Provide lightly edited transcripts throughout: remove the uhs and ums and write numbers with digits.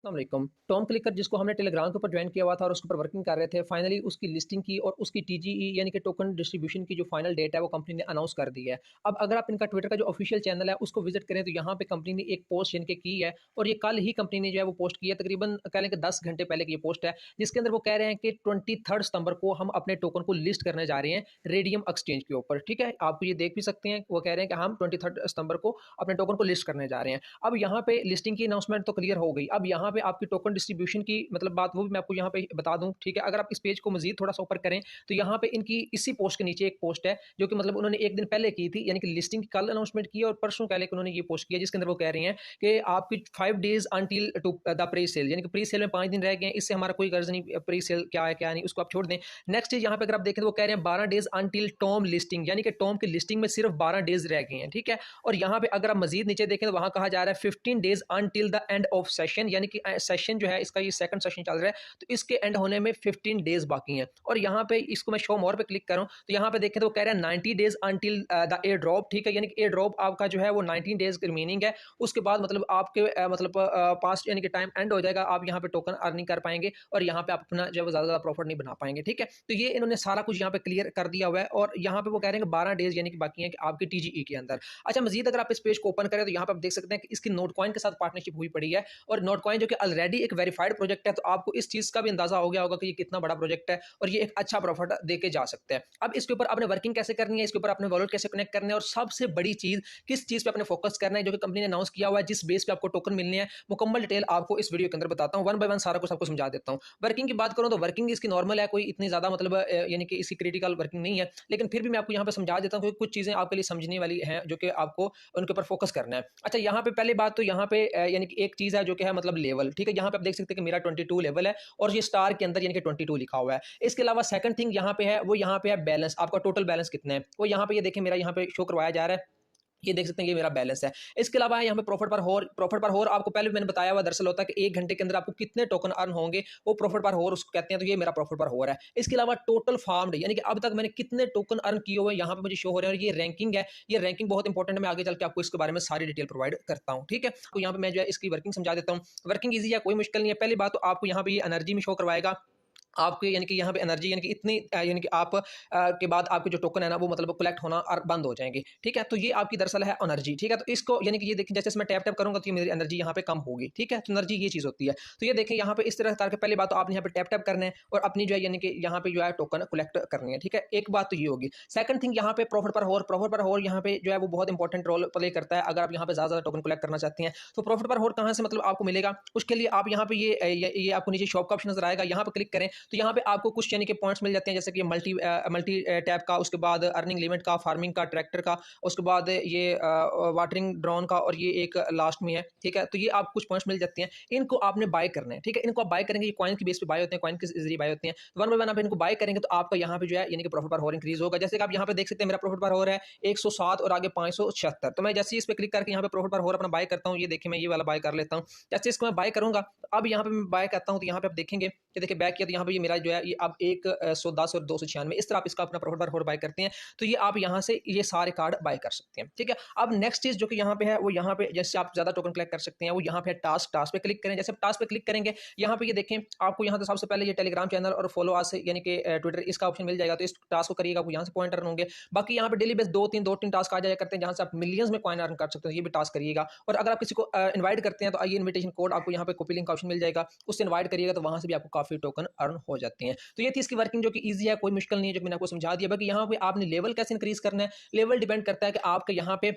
अस्सलाम। Tom clicker जिसको हमने टेलीग्राम के ऊपर ज्वाइन किया हुआ था और उसके ऊपर वर्किंग कर रहे थे, फाइनली उसकी लिस्टिंग की और उसकी टीजीई यानी कि टोकन डिस्ट्रीब्यूशन की जो फाइनल डेट है वो कंपनी ने अनाउंस कर दी है। अब अगर आप इनका ट्विटर का जो ऑफिशियल चैनल है उसको विजिट करें तो यहाँ पे कंपनी ने एक पोस्ट इनके की है और ये कल ही कंपनी ने जो है वो पोस्ट की है, तकरीबन कह लें कि 10 घंटे पहले की ये पोस्ट है, जिसके अंदर वो कह रहे हैं कि 23 सितंबर को हम अपने टोकन को लिस्ट करने जा रहे हैं रेडियम एक्सचेंज के ऊपर। ठीक है, आप ये देख भी सकते हैं, वो कह रहे हैं कि हम 23 सितंबर को अपने टोकन को लिस्ट करने जा रहे हैं। अब यहाँ पे लिस्टिंग की अनाउंसमेंट तो क्लियर हो गई। अब यहाँ पे आपकी टोकन डिस्ट्रीब्यूशन की मतलब बात वो भी मैं आपको यहाँ पे बता दूं। ठीक है, अगर आप इस पेज को मजीद थोड़ा सा ऊपर करें तो यहाँ पे इनकी इसी पोस्ट के नीचे एक पोस्ट है जो कि मतलब उन्होंने एक दिन पहले की थी, यानी कि लिस्टिंग की कल अनाउंसमेंट की और परसों पहले उन्होंने ये पोस्ट किया, जिसके अंदर वो कह रही हैं कि आपकी 5 days until to the pre sale, यानी कि प्री सेल में 5 दिन रह गए हैं, इससे हमारा कोई गर्ज नहीं, प्री सेल क्या है क्या नहीं उसको आप छोड़ दें। नेक्स्ट चीज यहाँ पे अगर आप देखें तो वो कह रहे हैं 12 डेज अंटिल टॉम लिस्टिंग, यानी कि टॉम की लिस्टिंग में सिर्फ 12 डेज रह गए हैं। ठीक है, और यहाँ पे अगर आप मजीद नीचे देखें तो वहां कहा जा रहा है 15 days until the end of session, यानी कि सेशन जो है इसका ये सेकंड सेशन चल रहा है तो इसके एंड होने में 15 डेज बाकी हैं। और यहाँ पे इसको मैं शो मोर पे क्लिक करूँ तो यहाँ पे देखें तो वो कह रहा है 90 days until the air drop. ठीक है, यानी कि एयर ड्रॉप आपका जो है वो 19 डेज की रिमेनिंग है, उसके बाद मतलब आपके मतलब पास्ट यानी कि टाइम एंड हो जाएगा, आप यहाँ पे टोकन अर्निंग कर पाएंगे और यहाँ पे आप अपना जो है ज्यादा प्रॉफिट नहीं बना पाएंगे। ठीक है, तो ये इन्होंने सारा कुछ यहाँ पे क्लियर कर दिया हुआ है और यहाँ पे वो कह रहे हैं कि 12 डेज यानी कि बाकी है कि आपकी टीजीई के अंदर। अच्छा, मजीद अगर आप इस पेज को ओपन करें तो यहाँ पे आप देख सकते हैं कि इसकी नोटकॉइन के साथ पार्टनरशिप हुई पड़ी है और नोटकॉइन जो कि ऑलरेडी एक वेरीफाइड प्रोजेक्ट है, तो आपको इस चीज का भी अंदाजा हो गया होगा कि ये कितना बड़ा प्रोजेक्ट है और ये एक अच्छा प्रॉफिट देके जा सकता है। अब इसके ऊपर आपने वर्किंग कैसे करनी है, इसके ऊपर अपने वॉलेट कैसे कनेक्ट करने है और सबसे बड़ी चीज किस चीज पे अपने फोकस करना है जो कि कंपनी ने अनाउंस किया हुआ है, जिस बेस पे आपको टोकन मिलने हैं, मुकम्मल डिटेल आपको इस वीडियो के अंदर बताता हूं। वन बाय वन सारा कुछ आपको समझा देता हूं। वर्किंग की बात करूं तो वर्किंग इसकी नॉर्मल है, कोई इतनी ज्यादा मतलब यानी कि इसकी क्रिटिकल वर्किंग नहीं है, लेकिन फिर भी मैं आपको यहाँ पे समझा देता हूँ क्योंकि कुछ चीजें आपके लिए समझने वाली हैं जो कि आपको उनके ऊपर फोकस करना है। अच्छा, यहाँ पे पहले बात तो यहाँ पे यानी कि एक चीज है जो कि है मतलब लेवल। ठीक है, यहाँ पे आप देख सकते हैं कि मेरा 22 लेवल है और ये स्टार के अंदर यानी कि 22 लिखा हुआ है। इसके अलावा सेकंड थिंग यहाँ पे है वो यहाँ पे है बैलेंस, आपका टोटल बैलेंस कितना है वो यहाँ पे ये देखें मेरा यहाँ पे शो करवाया जा रहा है, ये देख सकते हैं ये मेरा बैलेंस है। इसके अलावा यहाँ पे प्रॉफिट पर होर आपको पहले भी मैंने बताया हुआ दरअसल होता है कि 1 घंटे के अंदर आपको कितने टोकन अर्न होंगे वो प्रॉफिट पर होर उसको कहते हैं, तो ये मेरा प्रॉफिट पर होर है। इसके अलावा टोटल फार्म्ड यानी कि अब तक मैंने कितने टोकन अर्न किए हुए यहाँ पे मुझे शो हो रहे हैं और ये रैंकिंग है, ये रैंकिंग बहुत इंपॉर्टेंट है, मैं आगे चल के आपको इसके बारे में सारी डिटेल प्रोवाइड करता हूँ। ठीक है, तो यहाँ पे मैं जो है इसकी वर्किंग समझा देता हूँ। वर्किंग ईजी है, कोई मुश्किल नहीं है। पहली बात तो आपको यहाँ पे ये एनर्जी में शो करवाएगा आपके, यानी कि यहाँ पे एनर्जी यानी कि इतनी यानी कि आप के बाद आपके जो टोकन है ना वो मतलब कलेक्ट होना और बंद हो जाएंगे। ठीक है, तो ये आपकी दरअसल है एनर्जी। ठीक है, तो इसको यानी कि ये देखिए जैसे मैं टैप टैप करूंगा तो ये मेरी एनर्जी यहाँ पे कम होगी। ठीक है, तो एनर्जी ये चीज होती है। तो ये देखें यहाँ पे इस तरह करके पहली बात तो आपने यहाँ पे टैप टैप करना है और अपनी जो है यानी कि यहाँ पे जो है टोकन कलेक्ट करनी है। ठीक है, एक बात तो ये होगी। सेकंड थिंग यहाँ पे प्रॉफिट पर होर यहाँ पे जो है वो बहुत इंपॉर्टेंट रोल प्ले करता है। अगर आप यहाँ पे ज्यादा टोकन कलेक्ट करना चाहते हैं तो प्रॉफिट पर होर कहाँ से मतलब आपको मिलेगा, उसके लिए आप यहाँ पे ये आपको नीचे शॉप का ऑप्शन नजर आएगा, यहाँ पे क्लिक करें तो यहाँ पे आपको कुछ यानी कि पॉइंट्स मिल जाते हैं, जैसे कि मल्टी टैप का, उसके बाद अर्निंग लिमिट का, फार्मिंग का, ट्रैक्टर का, उसके बाद ये वाटरिंग ड्रोन का और ये एक लास्ट में है। ठीक है, तो ये आप कुछ पॉइंट्स मिल जाते हैं, इनको आपने बाय करना है। ठीक है, इनको आप बाय करेंगे, ये कॉइन की बेस पे बाय होते हैं, कॉइन के जरिए बाय होते हैं। वन बाय वन आप इनको बाय करेंगे तो आपका यहाँ पे जो है यानी कि प्रॉफिट पर होर इंक्रीज होगा। जैसे कि आप यहाँ पे देख सकते हैं मेरा प्रॉफिट पर होर है 107 और आगे 576। तो मैं जैसे ही इस पे क्लिक करके यहाँ पे प्रॉफिट पर होर अपना बाय करता हूँ, ये देखिए मैं ये वाला बाय कर लेता हूँ। जैसे इसको मैं बाय करूंगा अब यहाँ पे मैं बाय करता हूँ तो यहाँ पे आप देखेंगे कि देखिए बैक किया तो यहाँ पे ये मेरा जो है ये अब 110 और 296 इस तरह आप इसका अपना प्रॉफिट पर होर बाय करते हैं, तो ये आप यहाँ से ये सारे कार्ड बाय कर सकते हैं। ठीक है, अब नेक्स्ट चीज जो कि यहाँ पे है वो यहाँ पे जैसे आप ज्यादा टोकन कलेक्ट कर सकते हैं वो यहाँ पे टास्क पे क्लिक करें। जैसे टास्क पे क्लिक करेंगे यहाँ पे ये देखें आपको यहाँ तो सबसे पहले ये टेलीग्राम चैनल और फॉलो आज से यानी कि ट्विटर इसका ऑप्शन मिल जाएगा, तो इस टास्क को करिएगा, आपको यहाँ से पॉइंट अर्न होंगे। बाकी यहाँ पे डेली बेस दो तीन टास्क आ जाया करते हैं जहाँ से आप मिलियंस में कॉइन अर्न कर सकते हैं, ये भी टास्क करिएगा। और अगर आप किसी को इन्वाइट करते हैं तो आइए इन्विटेशन कोड आपको यहाँ पे कॉपी लिंक का ऑप्शन मिल जाएगा, उससे इन्वाइट करिएगा तो वहां से भी आपको काफी टोकन अर्न हो जाते हैं। तो ये थी इसकी वर्किंग जो कि ईजी है, कोई मुश्किल नहीं है, जो मैंने आपको समझा दिया। बाकी यहाँ पे आपने लेवल कैसे इंक्रीज करना है, लेवल डिपेंड करता है कि आपके यहाँ पे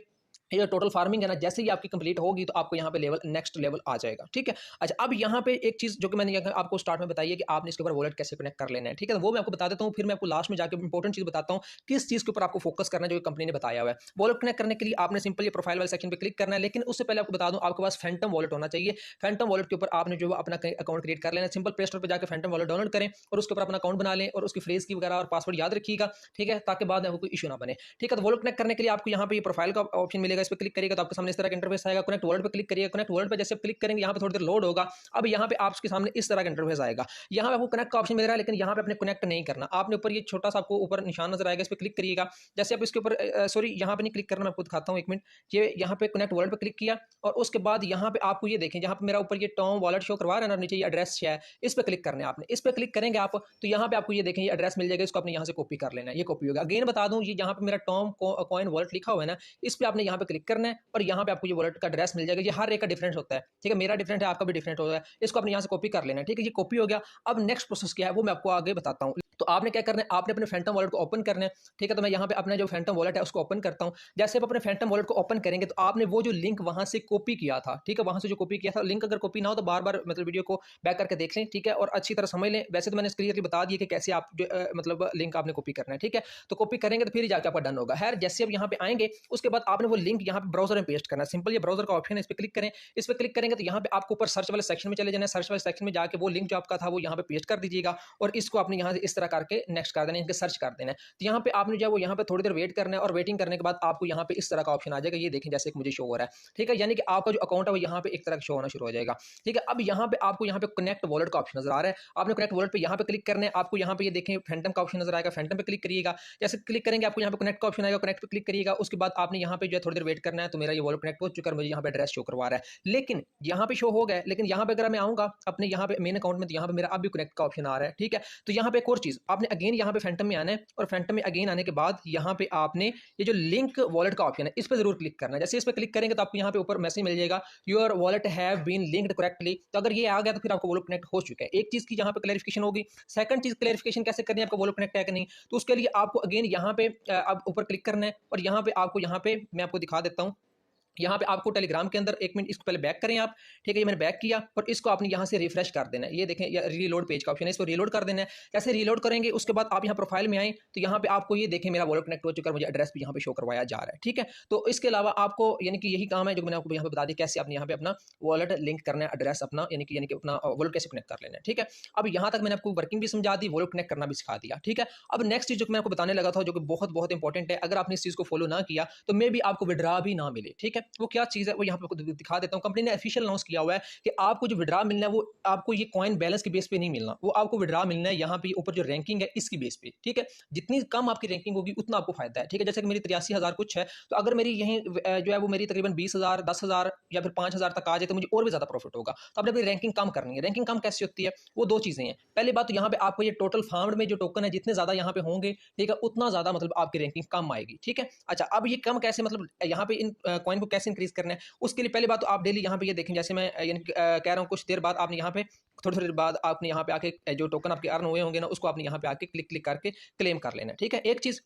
ये टोटल फार्मिंग है ना, जैसे ही आपकी कंप्लीट होगी तो आपको यहाँ पे लेवल नेक्स्ट लेवल आ जाएगा। ठीक है, अच्छा अब यहाँ पे एक चीज जो कि मैंने आपको स्टार्ट में बताई है कि आपने इसके ऊपर वॉलेट कैसे कनेक्ट कर लेना है। ठीक है, तो वो मैं आपको बता देता हूँ, फिर मैं आपको लास्ट में जाकर इंपॉर्टेंट चीज बताता हूँ किस चीज के ऊपर आपको फोकस करना है जो कंपनी ने बताया हुआ है। वॉलेट कनेक्ट करने के लिए आपने सिंपल ये प्रोफाइल वाले सेक्शन पे क्लिक करना है, लेकिन उससे पहले आपको बता दूं आपके पास फैंटम वॉलेट होना चाहिए। फैंटम वॉलेट के ऊपर आपने जो अपना अकाउंट क्रिएट कर लेना है, सिंपल प्ले स्टोर पर जाकर फैंटम वॉलेट डाउनलोड करें और उसके ऊपर अपना अकाउंट बना लें और उसकी फ्रेज की वगैरह और पासवर्ड याद रखिएगा। ठीक है, ताकि बाद में कोई इशू ना बने। ठीक है, तो वॉलेट कनेक्ट करने के लिए आपको यहाँ पे प्रोफाइल का ऑप्शन मिलेगा, जाएगा, इस पे क्लिक करिएगा तो आपके सामने इस तरह का इंटरफेस आएगा। कनेक्ट वॉलेट पे क्लिक करिए, कनेक्ट वॉलेट पे जैसे आप क्लिक करेंगे यहाँ पे थोड़ी देर लोड होगा। अब यहाँ पे आपके सामने इस तरह का इंटरफेस आएगा। यहाँ पे आपको कनेक्ट का ऑप्शन मिल रहा है, लेकिन यहाँ पे अपने कनेक्ट नहीं करना, आपने ऊपर ये छोटा सा आपको ऊपर निशान नजर आएगा, इस पे क्लिक करिएगा। जैसे आप इसके ऊपर सॉरी यहाँ पे नहीं क्लिक करना, मैं आपको दिखाता हूँ 1 मिनट। ये यहाँ पे कनेक्ट वॉलेट पे क्लिक किया और उसके बाद यहाँ पे आपको ये देखें, जहाँ पे मेरा ऊपर ये टॉम वॉलेट शो करवा रहा है ना, नीचे ये एड्रेस है, इस पे क्लिक करना है आपने। इस पे क्लिक करेंगे आप तो यहाँ पे आपको ये देखें, ये एड्रेस मिल जाएगा, इसको आपने यहाँ से कॉपी कर लेना है, ये कॉपी होगा। अगेन बता दूं, ये यहाँ पे मेरा टॉम कॉइन वॉलेट लिखा हुआ है ना, इस पे आपने यहाँ पे क्लिक करना है और यहाँ पे आपको ये वॉलेट का एड्रेस मिल जाएगा। ये हर एक का डिफरेंट होता है, ठीक है, मेरा डिफरेंट है, आपका भी डिफरेंट होता है। इसको आपने यहाँ से कॉपी कर लेना है, ठीक है, ये कॉपी हो गया। अब नेक्स्ट प्रोसेस क्या है वो मैं आपको आगे बताता हूँ। तो आपने क्या करना है, आपने अपने फैंटम वॉलेट को ओपन करना है, ठीक है। तो मैं यहाँ पे अपना जो फैंटम वॉलेट है उसको ओपन करता हूँ। जैसे आप अपने फैंटम वॉलेट को ओपन करेंगे तो आपने वो जो लिंक वहां से कॉपी किया था, ठीक है, वहां से जो कॉपी किया था, लिंक अगर कॉपी ना हो तो बार बार मतलब वीडियो को बैक करके देख लें, ठीक है, और अच्छी तरह समझ लें। वैसे तो मैंने क्लियरली बता दिया कि कैसे आप जो मतलब लिंक आपने कॉपी करना है, ठीक है। तो कॉपी करेंगे तो फिर ही जाकर आपका डन होगा। खैर, जैसे आप यहाँ पे आएंगे उसके बाद आपने वो लिंक यहाँ पे ब्राउजर में पेस्ट करना है। सिंपल ये ब्राउजर का ऑप्शन है, इस पर क्लिक करें। इस पर क्लिक करेंगे तो यहाँ पे आपको ऊपर सर्च वाले सेक्शन में चले जाना है। सर्च वाले सेक्शन में जाके वो लिंक जो आपका था वो यहाँ पे पेस्ट कर दीजिएगा और इसको आपने यहाँ से इस तरह करके नेक्स्ट कर देना है, सर्च कर देना है। तो यहाँ पे आपने जो है वो यहाँ पे थोड़ी देर वेट करना है और वेटिंग करने के बाद आपको यहाँ पे इस तरह का ऑप्शन आ जाएगा। ये देखें जैसे कि मुझे शो हो रहा है, ठीक है, यानी कि आपका जो अकाउंट है वो यहाँ पे एक तरह शो होना शुरू हो जाएगा, ठीक है। अब यहाँ पे आपको यहाँ पे कनेक्ट वॉलेट का ऑप्शन नजर आ रहा है, आपने कनेक्ट वॉलेट पे यहाँ पे क्लिक करना है। आपको यहाँ पे ये देखें फैंटम का ऑप्शन नजर आएगा, फैंटम पे क्लिक करिएगा। जैसे क्लिक करेंगे आपको यहाँ पे कनेक्ट का ऑप्शन आएगा, कनेक्ट पे क्लिक करिएगा। उसके बाद आपने यहाँ पे जो है थोड़ी देर वेट करना है। तो मेरा ये वॉलेट कनेक्ट हो चुका है, मुझे यहाँ पे एड्रेस शो करवा रहा है, लेकिन यहाँ पे शो हो गया, लेकिन यहाँ पे अगर मैं आऊंगा अपने यहाँ पे मेन अकाउंट में तो यहाँ पे मेरा अब भी कनेक्ट का ऑप्शन आ रहा है, ठीक है। तो यहाँ पे एक और चीज आपने अगेन यहाँ पे फैंटम में आना है और फैंटम में अगेन आने के बाद यहाँ पे आपने ये जो लिंक वॉलेट का ऑप्शन है इस पर जरूर क्लिक करना है। जैसे इस पर क्लिक करेंगे तो आपको यहाँ पे ऊपर मैसेज मिल जाएगा, your wallet have been linked correctly. तो अगर ये आ गया तो फिर आपको वॉलेट कनेक्ट हो चुका है। एक चीज की यहाँ पे क्लैरिफिकेशन होगी। सेकंड चीज क्लैरिफिकेशन कैसे करनी है, आपको वॉलेट कनेक्ट है कि नहीं, तो उसके लिए आपको अगेन यहाँ पे अब ऊपर क्लिक करना है और यहाँ पे आपको यहाँ पे मैं आपको दिखा देता हूँ। यहाँ पे आपको टेलीग्राम के अंदर 1 मिनट इसको पहले बैक करें आप, ठीक है, ये मैंने बैक किया और इसको आपने यहाँ से रिफ्रेश कर देना है। ये देखें ये रीलोड पेज का ऑप्शन है, इसको रीलोड कर देना है। जैसे रीलोड करेंगे उसके बाद आप यहाँ प्रोफाइल में आए तो यहाँ पे आपको ये देखें मेरा वॉलेट कनेक्ट हो चुका है, मुझे एड्रेस भी यहाँ पे शो करवाया जा रहा है, ठीक है। तो इसके अलावा आपको यानी कि यही काम है जो मैंने आपको यहाँ पे बता दिया, कैसे आपने यहाँ पे अपना वॉलेट लिंक करना है, एड्रेस अपना यानी कि अपना वॉलेट कैसे कनेक्ट कर लेना है, ठीक है। अब यहाँ तक मैंने आपको वर्किंग भी समझा दी, वॉलेट कनेक्ट करना भी सिखा दिया, ठीक है। अब नेक्स्ट चीज जो मैं आपको बताने लगा था जो कि बहुत बहुत इंपॉर्टेंट है, अगर आपने इस चीज को फॉलो ना किया तो मे भी आपको विड्रा भी ना मिले, ठीक है। वो क्या चीज है वो यहाँ पे दिखा देता हूँ। कंपनी ने ऑफिशियल अनाउंस किया हुआ है कि आपको जो विड्रा मिलना है वो आपको ये कॉइन बैलेंस के बेस पे नहीं मिलना, वो आपको विड्रा मिलना है यहाँ पे ऊपर जो रैंकिंग है इसकी बेस पे, ठीक है। जितनी कम आपकी रैंकिंग होगी उतना आपको फायदा है, ठीक है। जैसे कि मेरी 83,000 कुछ है, तो अगर मेरी यही जो है वो मेरी तकरीबन 20,000 10,000 या फिर 5,000 तक आ जाए तो मुझे और भी ज्यादा प्रॉफिट होगा। तो आपने अपनी रैंकिंग कम करनी है। रैंकिंग कम कैसे होती है, वो दो चीजें हैं। पहली बात तो यहाँ पे आपको ये टोटल फार्म्ड में जो टोकन है जितने ज्यादा यहाँ पे होंगे, ठीक है, उतना ज्यादा मतलब आपकी रैंकिंग कम आएगी, ठीक है। अच्छा, अब ये कम कैसे, मतलब यहाँ पे इन कॉइन को कैसे इंक्रीज करना है, उसके लिए पहली बात तो आप डेली यहाँ पे ये देखें, जैसे मैं यानी कह रहा हूँ कुछ देर बाद आपने यहाँ पे थोड़ी थोड़ी देर बाद आपने यहाँ पे आके जो टोकन आपके अर्न हुए होंगे ना उसको आपने यहाँ पे आके क्लिक क्लिक करके क्लेम कर लेना है, ठीक है। एक चीज।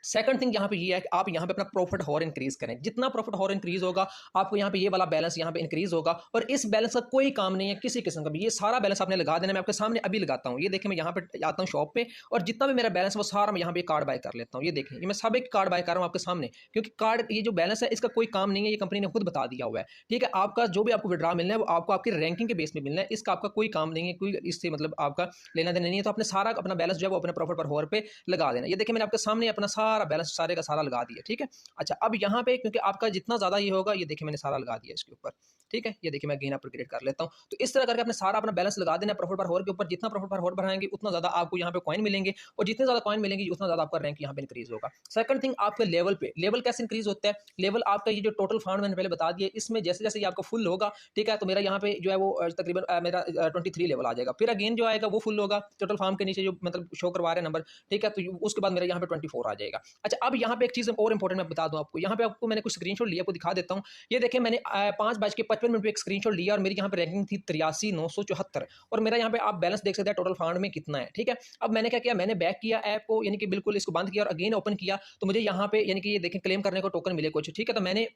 सेकंड थिंग यहाँ पे ये है कि आप यहाँ पे अपना प्रॉफिट हॉर इंक्रीज करें। जितना प्रॉफिट हॉर इंक्रीज होगा आपको यहाँ पे ये वाला बैलेंस यहाँ पे इंक्रीज होगा और इस बैलेंस का कोई काम नहीं है किसी किस्म का भी। ये सारा बैलेंस आपने लगा देना। मैं आपके सामने अभी लगाता हूँ। ये देखिए मैं यहाँ पे आता हूँ शॉप पे और जितना भी मेरा बैलेंस है वो सारा मैं यहाँ पे कार्ड बाय कर लेता हूँ। ये देखिए मैं सब एक कार्ड बाय कर रहा हूँ आपके सामने, क्योंकि कार्ड ये जो बैलेंस है इसका कोई काम नहीं है, ये कंपनी ने खुद बता दिया हुआ है, ठीक है। आपका जो भी आपको विड्रा मिलना है वो आपको आपकी रैंकिंग के बेस में मिलना है, इसका आपका कोई काम नहीं है, कोई इससे मतलब आपका लेना देना नहीं है। तो आपने सारा अपना बैलेंस जो है वो अपने प्रॉफिट पर हॉर पे लगा देना। ये देखिए मैंने आपके सामने अपना सारा बैलेंस सारे का सारा लगा दिया, ठीक है। अच्छा, अब यहाँ पे क्योंकि आपका जितना ज्यादा ये होगा, ये देखिए मैंने सारा लगा दिया इसके ऊपर, ठीक है। ये देखिए मैं गेन अपर क्रिएट कर लेता हूँ। तो इस तरह करके आपने सारा अपना बैलेंस लगा देना प्रॉफिट पर हॉर के ऊपर। जितना प्रॉफिट पर हॉर बढ़ाएंगे उतना ज्यादा आपको यहाँ पे कॉइन मिलेंगे और जितने ज्यादा कॉइन मिलेंगे उतना ज्यादा आपका रैंक यहाँ पे इंक्रीज होगा। सेकंड थिंग, आपके लेवल पे लेवल कैसे इंक्रीज होता है। लेवल आपका ये जो टोटल फंड मैंने पहले बता दिया, इसमें जैसे जैसे ये आपका फुल होगा, ठीक है, तो मेरा यहाँ पे जो है वो तकरीबन मेरा 23 लेवल आ जाएगा। फिर अगेन जो आएगा वो फुल होगा टोटल फार्म के नीचे जो मतलब शो करवा रहे हैं नंबर, ठीक है। तो उसके बाद मेरा यहाँ पे 24 आ जाएगा। अच्छा, अब यहाँ पे एक चीज और इंपॉर्टेंट मैं बता दूं आपको। यहाँ पे आपको मैंने कुछ स्क्रीनशॉट लिया, आपको दिखा देता हूँ। ये देखें मैंने 5:55 पे एक स्क्रीनशॉट लिया और मेरी यहाँ पे रैंकिंग थी 83,974 और मेरा यहाँ पे आप बैलेंस देख सकते हैं टोटल फंड में कितना है, ठीक है। अब मैंने क्या किया, मैंने बैक किया ऐप को, यानी कि बिल्कुल इसको बंद किया और अगेन ओपन किया तो मुझे यहाँ पे यानी कि ये देखें क्लेम करने को टोकन मिले कुछ, ठीक है। तो मैंने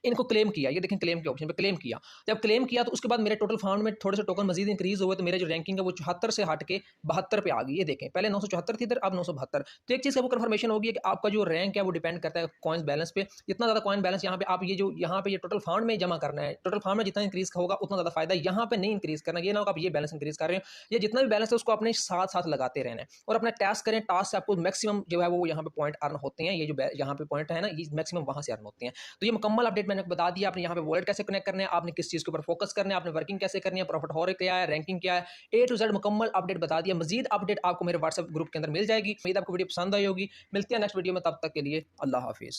इनको क्लेम किया, ये देखें क्लेम के ऑप्शन पे क्लेम किया। जब क्लेम किया तो उसके बाद मेरे टोटल फाउंड में थोड़े से टोकन मजीद इंक्रीज हुए, तो मेरे जो रैंकिंग है वो 74 से हट के 72 पे आ गई। ये देखें पहले 974 थी इधर, अब 972। तो एक चीज़ का वो कन्फर्मेशन होगी कि आपका जो रैंक है वो डिपेंड करता है कॉइन्स बैलेंस पे। जितना ज़्यादा कॉइन बैलेंस यहाँ पे आप ये जो यहाँ पे ये टोटल फाउंड में जमा करना है, टोटल फाउंड में जितना इंक्रीज होगा उतना ज़्यादा फायदा, यहाँ पे नहीं इंक्रीज करना। ये ना हो आप ये बैलेंस इंक्रीज कर रहे हो, ये जितना भी बैलेंस है उसको अपने साथ साथ लगाते रहना है और अपना टास्क करें। टास्क से आपको मैक्सिमम जो है वो यहाँ पे पॉइंट अर्न होते हैं। ये जो यहाँ पे पॉइंट है ना, ये मैक्सिमम वहाँ से अर्न होते हैं। तो ये मुकम्मल अपडेट मैंने आपको बता दिया। आपने यहाँ पे वॉलेट कैसे कनेक्ट करना है, आपने किस चीज़ के ऊपर फोकस करना है, आपने वर्किंग कैसे करनी है, प्रॉफिट हो रहा क्या है, रैंकिंग क्या है, ए टू जेड मुकम्मल अपडेट बता दिया। मजीद अपडेट आपको मेरे व्हाट्सएप ग्रुप के अंदर मिल जाएगी। उम्मीद आपको वीडियो पसंद आई होगी। मिलते हैं नेक्स्ट वीडियो में, तब तक के लिए अल्लाह हाफिज़।